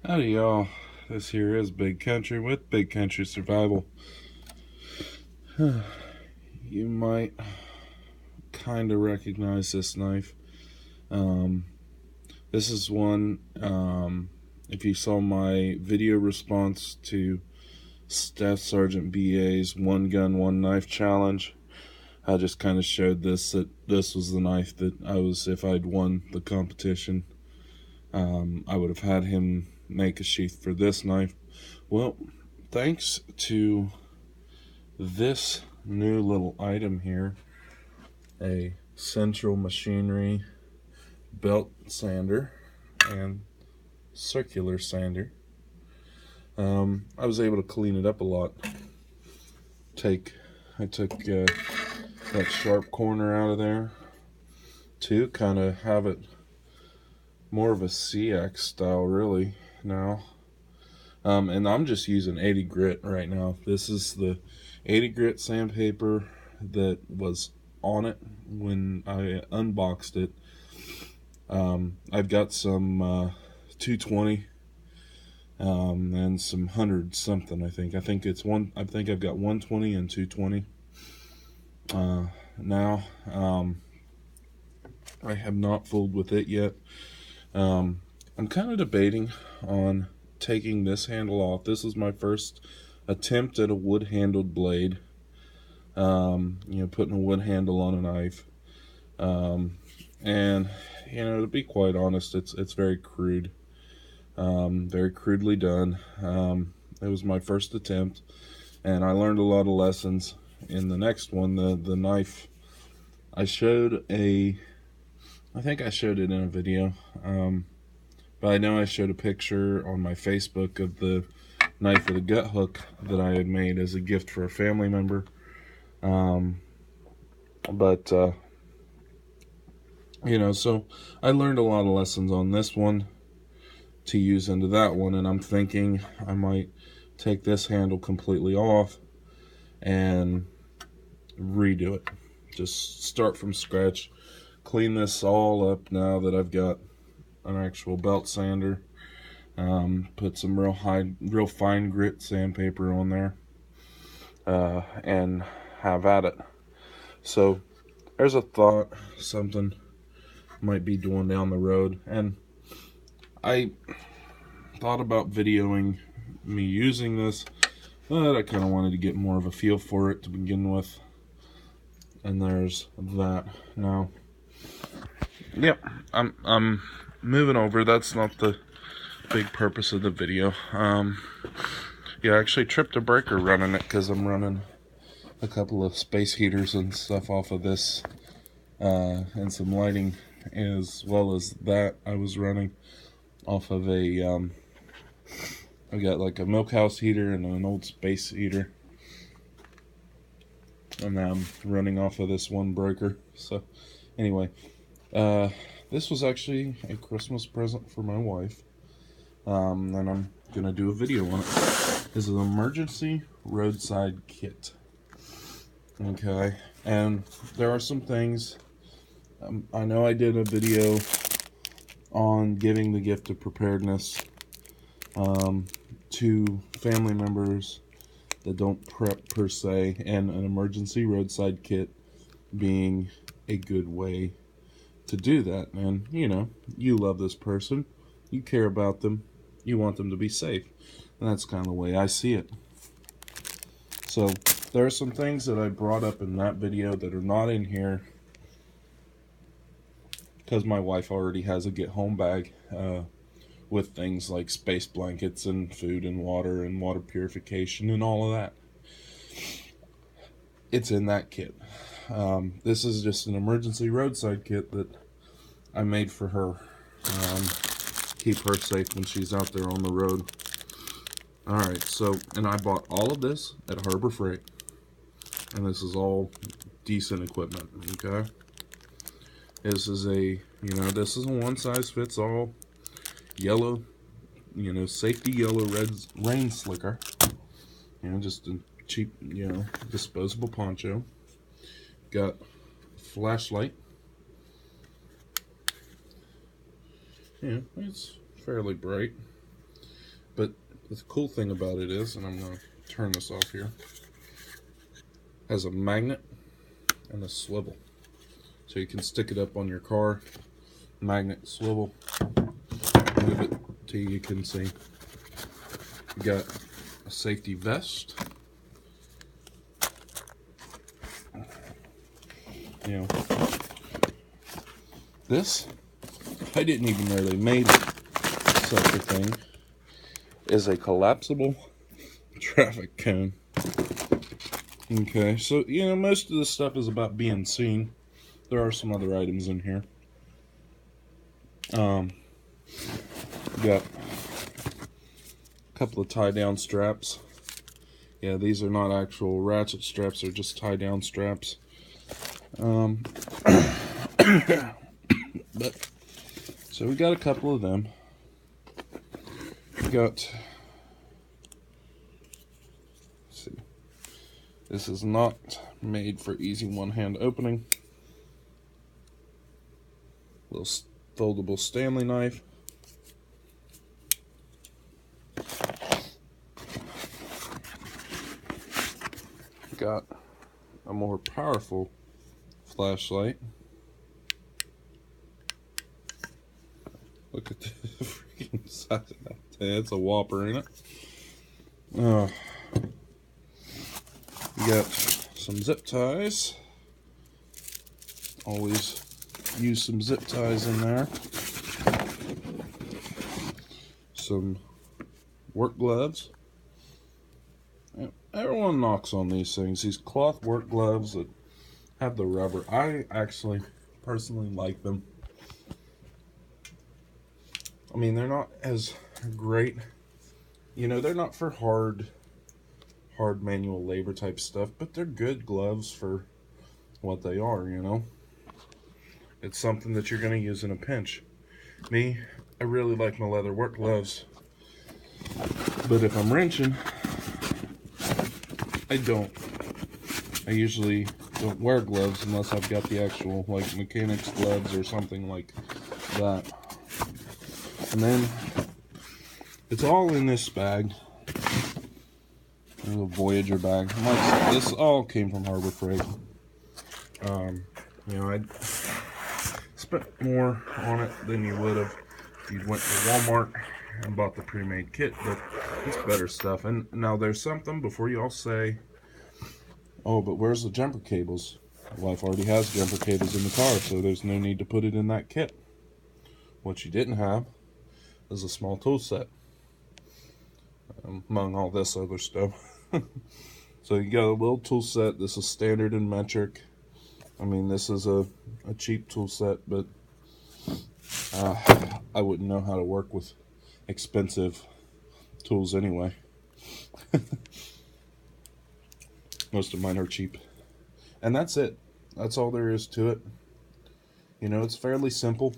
Howdy y'all, this here is Big Country with Big Country Survival. You might kind of recognize this knife. This is one, if you saw my video response to Staff Sergeant BA's One Gun, One Knife Challenge, I just kind of showed that this was the knife that if I'd won the competition, I would have had him make a sheath for this knife. Well, thanks to this new little item here, a Central Machinery belt sander and circular sander, I was able to clean it up a lot. I took that sharp corner out of there to kind of have it more of a CX style really now. And I'm just using 80 grit right now. This is the 80 grit sandpaper that was on it when I unboxed it. I've got some 220 and some 100 something. I think I've got 120 and 220 now. I have not fooled with it yet. I'm kind of debating on taking this handle off. This is my first attempt at a wood handled blade. Putting a wood handle on a knife. And to be quite honest, it's very crude. Very crudely done. It was my first attempt, and I learned a lot of lessons. In the next one, the knife, I think I showed it in a video, but I know I showed a picture on my Facebook of the knife with a gut hook that I had made as a gift for a family member. So I learned a lot of lessons on this one to use into that one, and I'm thinking I might take this handle completely off and redo it. Just start from scratch, clean this all up now that I've got an actual belt sander. Put some real fine grit sandpaper on there, and have at it. So there's a thought, something might be doing down the road, and I thought about videoing me using this, but I kind of wanted to get more of a feel for it to begin with. And there's that. Now, yep, I'm moving over. That's not the big purpose of the video. I actually tripped a breaker running it because I'm running a couple of space heaters and stuff off of this, and some lighting, as well as that I was running off of I got like a milk house heater and an old space heater, and now I'm running off of this one breaker. So anyway, this was actually a Christmas present for my wife, and I'm gonna do a video on it. This is an emergency roadside kit. Okay, and there are some things, I know I did a video on giving the gift of preparedness to family members that don't prep per se, and an emergency roadside kit being a good way to do that. And you love this person, you care about them, you want them to be safe, and that's kind of the way I see it. So there are some things that I brought up in that video that are not in here because my wife already has a get home bag with things like space blankets and food and water purification and all of that. It's in that kit. This is just an emergency roadside kit that I made for her. Keep her safe when she's out there on the road. Alright, so, and I bought all of this at Harbor Freight. And this is all decent equipment, okay? This is a one size fits all yellow, safety yellow rain slicker. Just a cheap, disposable poncho. Got a flashlight. It's fairly bright. But the cool thing about it is, and I'm going to turn this off here, has a magnet and a swivel. So you can stick it up on your car, magnet, swivel, move it till you can see. You got a safety vest. You know, this, I didn't even know they made such a thing, is a collapsible traffic cone. Okay, so, you know, most of this stuff is about being seen. There are some other items in here. Got a couple of tie-down straps. Yeah, these are not actual ratchet straps, they're just tie-down straps. But so we got a couple of them. We got, let's see, this is not made for easy one-hand opening. Little foldable Stanley knife. Got a more powerful flashlight. Look at the freaking size of that thing. It's a whopper in it. You got some zip ties. Always use some zip ties in there. Some work gloves. Everyone knocks on these things. These cloth work gloves that have the rubber. I actually personally like them. I mean, they're not as great. You know, they're not for hard manual labor type stuff, but they're good gloves for what they are, you know. It's something that you're going to use in a pinch. Me, I really like my leather work gloves, but if I'm wrenching, I usually don't wear gloves unless I've got the actual, like, mechanics gloves or something like that. And then it's all in this bag. A little Voyager bag. This all came from Harbor Freight. You know, I spent more on it than you would have if you went to Walmart and bought the pre-made kit, but it's better stuff. And now there's something before you all say, oh, but where's the jumper cables? Life already has jumper cables in the car, so there's no need to put it in that kit. What you didn't have is a small tool set, among all this other stuff. So you got a little tool set. This is standard and metric. I mean, this is a cheap tool set, but I wouldn't know how to work with expensive tools anyway. Most of mine are cheap. And that's it. That's all there is to it. You know, it's fairly simple.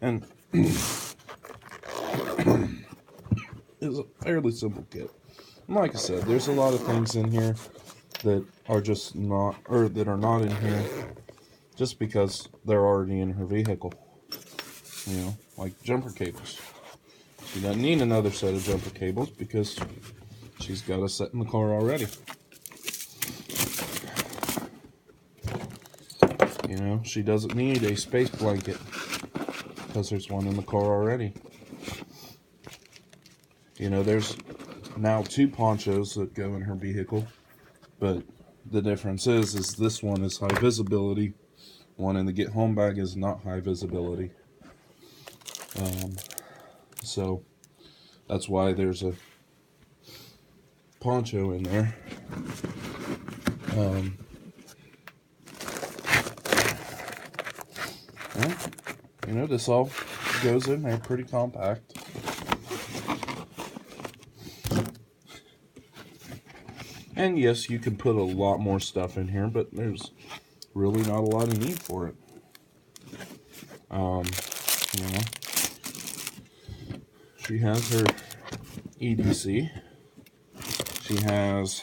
And it's a fairly simple kit. And like I said, there's a lot of things in here that are just not, or that are not in here just because they're already in her vehicle. You know, like jumper cables. She doesn't need another set of jumper cables because she's got a set in the car already. You know, she doesn't need a space blanket because there's one in the car already. You know, there's now 2 ponchos that go in her vehicle, but the difference is this one is high visibility. One in the get home bag is not high visibility. So that's why there's a poncho in there. Well, you know, this all goes in there pretty compact. And yes, you can put a lot more stuff in here, but there's really not a lot of need for it. You know, she has her EDC. She has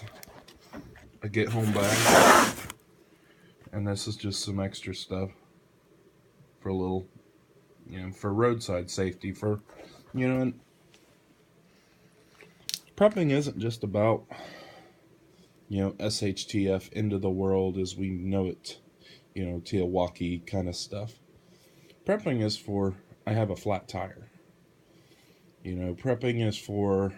a get home bag, and this is just some extra stuff for a little, you know, for roadside safety, for, you know, prepping isn't just about, SHTF, into the world as we know it, Tiawaki kind of stuff. Prepping is for, I have a flat tire. Prepping is for,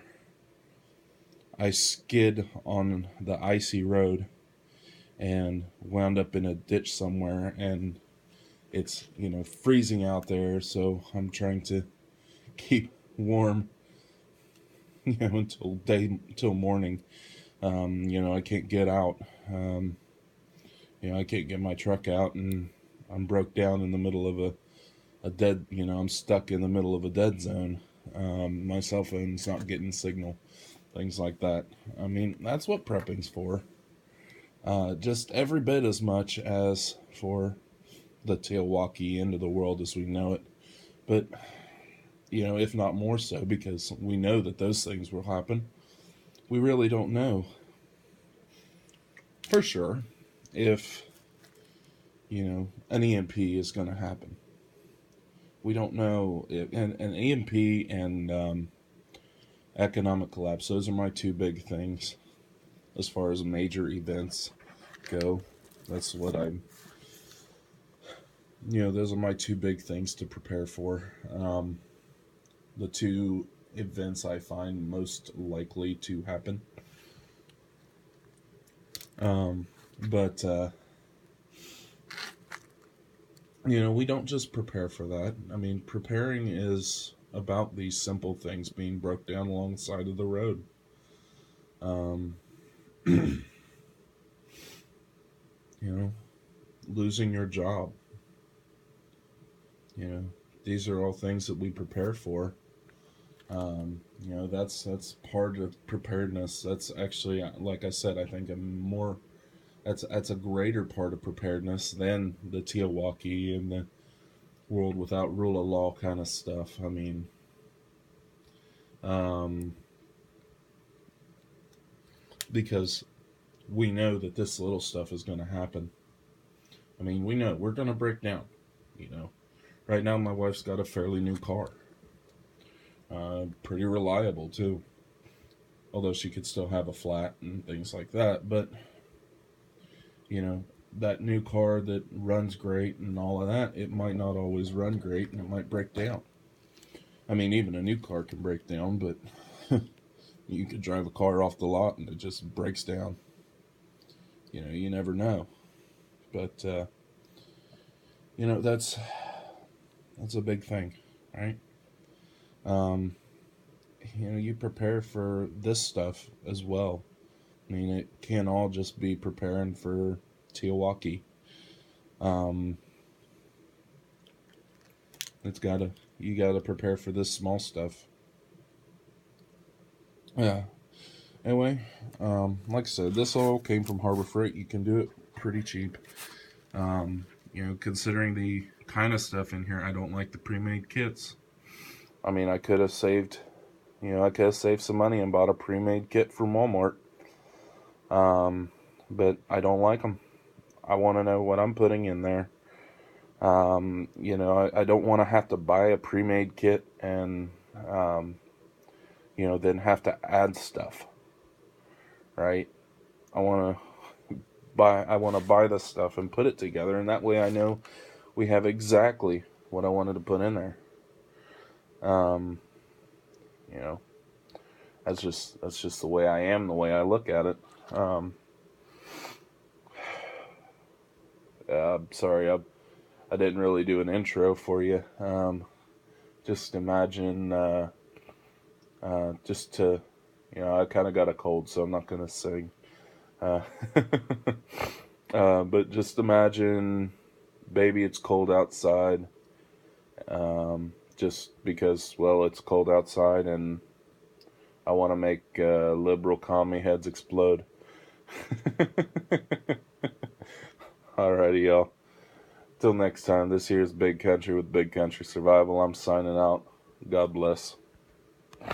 I skid on the icy road and wound up in a ditch somewhere, and it's, freezing out there, so I'm trying to keep warm, until morning. I can't get out. I can't get my truck out, and I'm broke down in the middle of a dead, I'm stuck in the middle of a dead zone. My cell phone's not getting signal, things like that. I mean, that's what prepping's for. Just every bit as much as for the Tiawaki end of the world as we know it. But, if not more so, because we know that those things will happen. We really don't know for sure if, an EMP is going to happen. We don't know if an EMP and economic collapse. Those are my two big things as far as major events go. That's what those are my two big things to prepare for. The two events I find most likely to happen. But we don't just prepare for that. I mean, preparing is about these simple things being broke down alongside of the road. Losing your job. These are all things that we prepare for. That's part of preparedness. That's actually, like I said, I think that's a greater part of preparedness than the Tiawaki and the world without rule of law kind of stuff. I mean, because we know that this little stuff is going to happen. I mean, we know we're going to break down. Right now my wife's got a fairly new car. Pretty reliable too. Although she could still have a flat and things like that. But, that new car that runs great and all of that, it might not always run great and it might break down. I mean, even a new car can break down, but you could drive a car off the lot and it just breaks down. You never know. But, that's a big thing, right? You prepare for this stuff as well. I mean, it can't all just be preparing for Tiawaki. You gotta prepare for this small stuff. Yeah. Anyway, like I said, this all came from Harbor Freight. You can do it pretty cheap. Considering the kind of stuff in here, I don't like the pre-made kits. I mean, I could have saved some money and bought a pre-made kit from Walmart. But I don't like them. I want to know what I'm putting in there. I don't want to have to buy a pre-made kit and, then have to add stuff. Right? I want to buy the stuff and put it together, and that way I know we have exactly what I wanted to put in there. That's just the way I am, the way I look at it. Sorry, I didn't really do an intro for you. Just imagine, I kind of got a cold, so I'm not going to sing. But just imagine, baby, it's cold outside. Just because, well, it's cold outside and I want to make liberal commie heads explode. Alrighty, y'all. Till next time, this here's Big Country with Big Country Survival. I'm signing out. God bless.